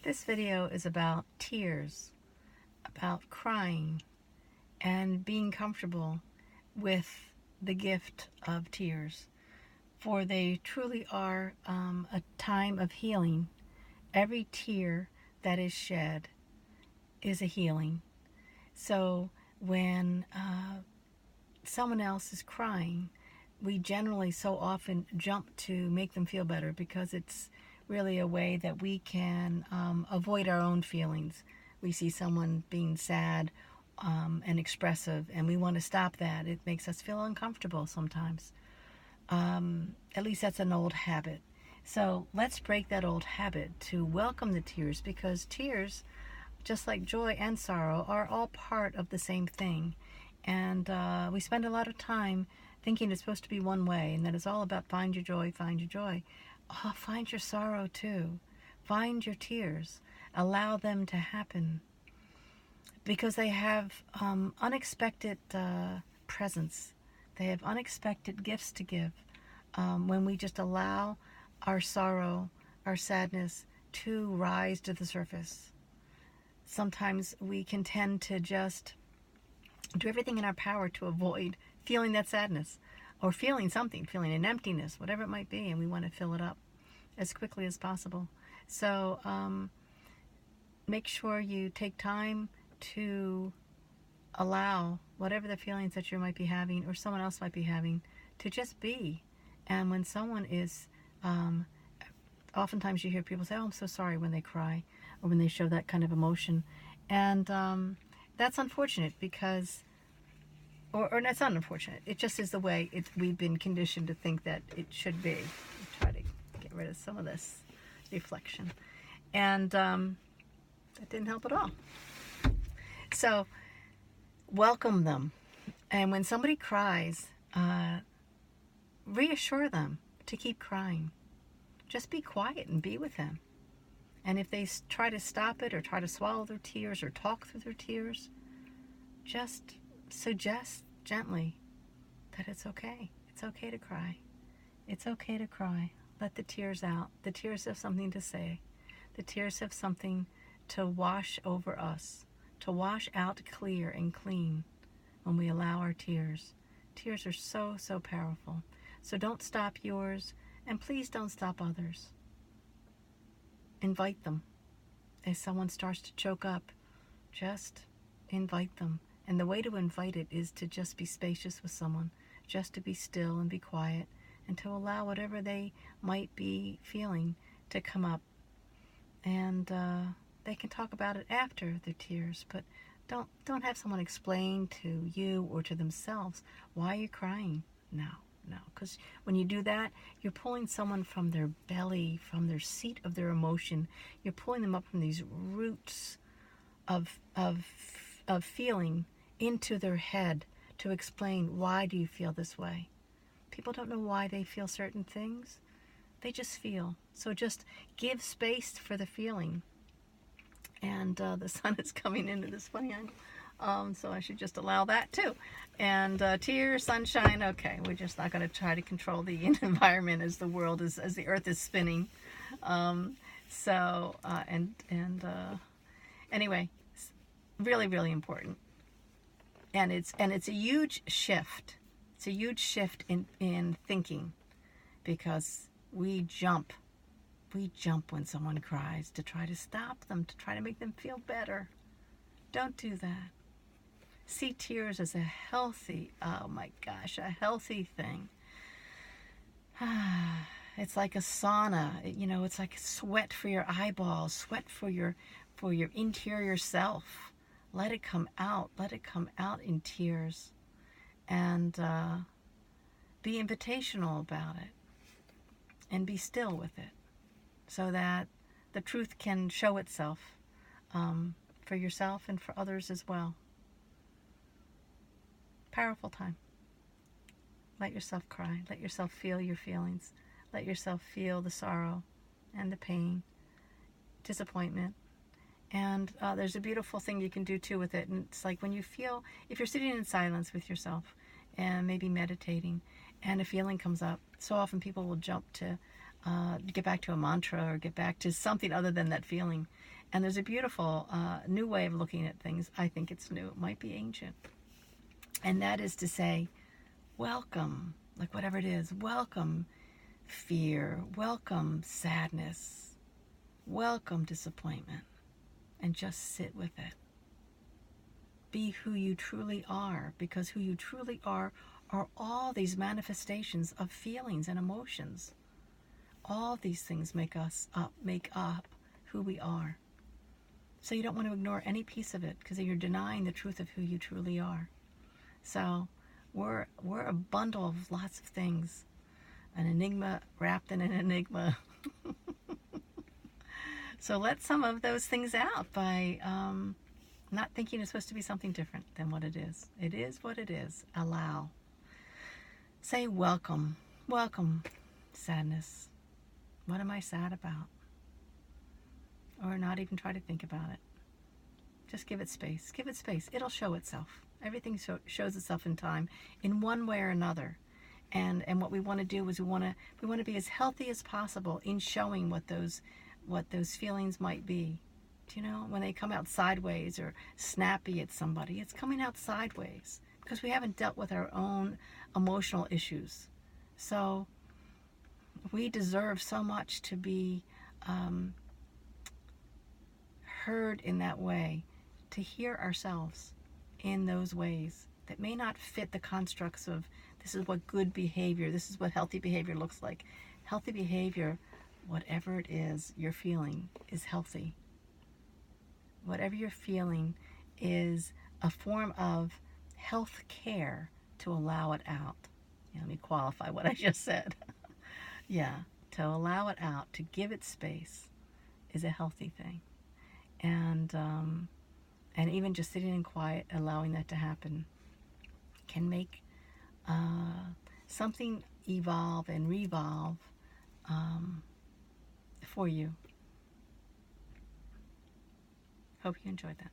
This video is about tears, about crying, and being comfortable with the gift of tears. For they truly are a time of healing. Every tear that is shed is a healing. So when someone else is crying, we generally so often jump to make them feel better because it's really a way that we can avoid our own feelings. We see someone being sad and expressive, and we want to stop that. It makes us feel uncomfortable sometimes. At least that's an old habit. So let's break that old habit to welcome the tears, because tears, just like joy and sorrow, are all part of the same thing. And we spend a lot of time thinking it's supposed to be one way, and that it's all about find your joy, find your joy. Oh, find your sorrow too. Find your tears. Allow them to happen, because they have unexpected presence. They have unexpected gifts to give when we just allow our sorrow, our sadness to rise to the surface. Sometimes we can tend to just do everything in our power to avoid feeling that sadness, or feeling something, feeling an emptiness, whatever it might be, and we want to fill it up as quickly as possible. So make sure you take time to allow whatever the feelings that you might be having or someone else might be having to just be. And when someone is, oftentimes you hear people say, oh, I'm so sorry, when they cry or when they show that kind of emotion. And that's unfortunate because, or that's not unfortunate, it just is the way we've been conditioned to think that it should be. I'll try to get rid of some of this reflection. And that didn't help at all. So welcome them. And when somebody cries, reassure them to keep crying. Just be quiet and be with them. And if they try to stop it or try to swallow their tears or talk through their tears, just suggest gently that it's okay. It's okay to cry. It's okay to cry. Let the tears out. The tears have something to say. The tears have something to wash over us, to wash out clear and clean when we allow our tears. Tears are so, so powerful. So don't stop yours, and please don't stop others. Invite them. If someone starts to choke up, just invite them. And the way to invite it is to just be spacious with someone, just to be still and be quiet, and to allow whatever they might be feeling to come up. And they can talk about it after their tears, but don't have someone explain to you or to themselves why you're crying. No, because when you do that, you're pulling someone from their belly, from their seat of their emotion. You're pulling them up from these roots of feeling into their head to explain, why do you feel this way? People don't know why they feel certain things. They just feel. So just give space for the feeling. And the sun is coming into this funny angle, so I should just allow that too. And tears, sunshine. Okay, we're just not going to try to control the environment as the world is, as the earth is spinning. Anyway, really, really important. And it's a huge shift. It's a huge shift in thinking, because we jump when someone cries to try to stop them, to try to make them feel better. Don't do that. See tears as a healthy, oh my gosh, a healthy thing. It's like a sauna, it's like sweat for your eyeballs, sweat for your interior self. Let it come out. Let it come out in tears. And be invitational about it. And be still with it, so that the truth can show itself for yourself and for others as well. Powerful time. Let yourself cry. Let yourself feel your feelings. Let yourself feel the sorrow and the pain, disappointment. And there's a beautiful thing you can do too with it. And it's like when you feel, if you're sitting in silence with yourself and maybe meditating, and a feeling comes up, so often people will jump to get back to a mantra or get back to something other than that feeling. And there's a beautiful new way of looking at things. I think it's new. It might be ancient. And that is to say, welcome, like whatever it is, welcome fear, welcome sadness, welcome disappointment, and just sit with it. Be who you truly are, because who you truly are all these manifestations of feelings and emotions. All these things make up who we are. So you don't want to ignore any piece of it, because you're denying the truth of who you truly are. So we're a bundle of lots of things, an enigma wrapped in an enigma. So let some of those things out by not thinking it's supposed to be something different than what it is. It is what it is. Allow. Say welcome. Welcome, sadness. What am I sad about? Or not even try to think about it. Just give it space. Give it space. It'll show itself. Everything shows itself in time, in one way or another. And what we want to do is we want to be as healthy as possible in showing what those feelings might be. Do you know, when they come out sideways or snappy at somebody, it's coming out sideways because we haven't dealt with our own emotional issues. So we deserve so much to be heard in that way, to hear ourselves in those ways that may not fit the constructs of this is what good behavior, this is what healthy behavior looks like. Healthy behavior, whatever it is you're feeling, is healthy. Whatever you're feeling is a form of health care to allow it out. Let me qualify what I just said. Yeah, to allow it out, to give it space is a healthy thing. And even just sitting in quiet, allowing that to happen, can make something evolve and revolve for you. Hope you enjoyed that.